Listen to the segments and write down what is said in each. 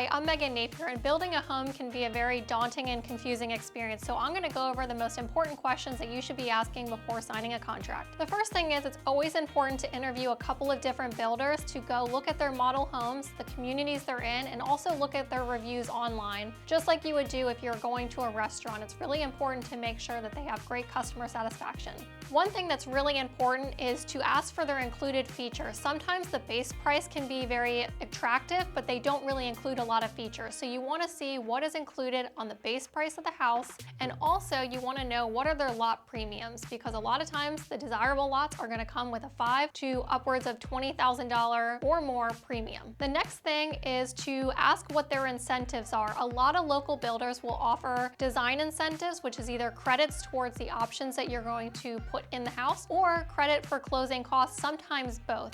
Hi, I'm Megan Napier, and building a home can be a very daunting and confusing experience, so I'm going to go over the most important questions that you should be asking before signing a contract. The first thing is it's always important to interview a couple of different builders to go look at their model homes, the communities they're in, and also look at their reviews online. Just like you would do if you're going to a restaurant, it's really important to make sure that they have great customer satisfaction. One thing that's really important is to ask for their included features. Sometimes the base price can be very attractive, but they don't really include a lot of features. So you want to see what is included on the base price of the house, and also you want to know what are their lot premiums, because a lot of times the desirable lots are going to come with a $5,000 to upwards of $20,000 or more premium. The next thing is to ask what their incentives are. A lot of local builders will offer design incentives, which is either credits towards the options that you're going to put in the house or credit for closing costs, sometimes both.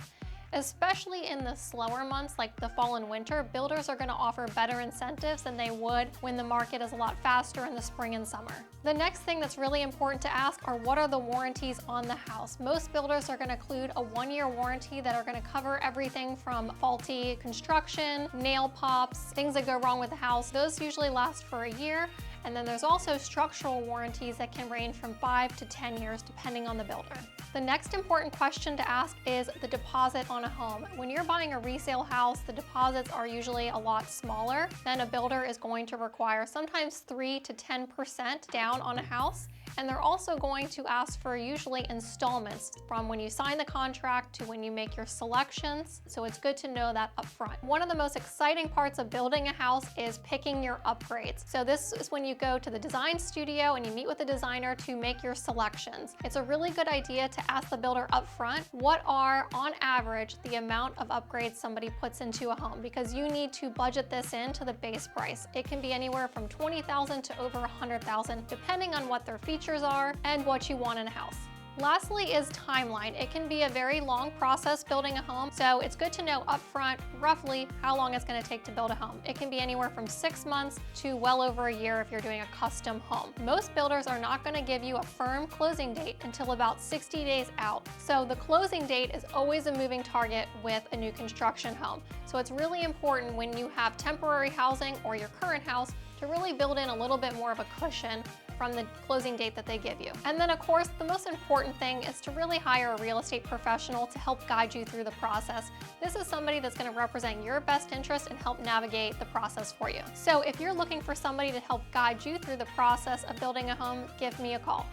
Especially in the slower months like the fall and winter, builders are going to offer better incentives than they would when the market is a lot faster in the spring and summer. The next thing that's really important to ask are what are the warranties on the house. Most builders are going to include a 1-year warranty that are going to cover everything from faulty construction, nail pops, things that go wrong with the house. Those usually last for a year. And then there's also structural warranties that can range from 5 to 10 years depending on the builder. The next important question to ask is the deposit on a home. When you're buying a resale house, the deposits are usually a lot smaller than a builder is going to require, sometimes 3 to 10% down on a house. And they're also going to ask for usually installments from when you sign the contract to when you make your selections. So it's good to know that up front. One of the most exciting parts of building a house is picking your upgrades. So this is when you go to the design studio and you meet with the designer to make your selections. It's a really good idea to ask the builder up front what are, on average, the amount of upgrades somebody puts into a home, because you need to budget this into the base price. It can be anywhere from $20,000 to over $100,000, depending on what their features are and what you want in a house. Lastly is timeline. It can be a very long process building a home, so it's good to know upfront roughly how long it's going to take to build a home. It can be anywhere from 6 months to well over a year if you're doing a custom home. Most builders are not going to give you a firm closing date until about 60 days out. So the closing date is always a moving target with a new construction home. So it's really important when you have temporary housing or your current house to really build in a little bit more of a cushion from the closing date that they give you. And then of course, the most important thing is to really hire a real estate professional to help guide you through the process. This is somebody that's going to represent your best interest and help navigate the process for you. So if you're looking for somebody to help guide you through the process of building a home, give me a call.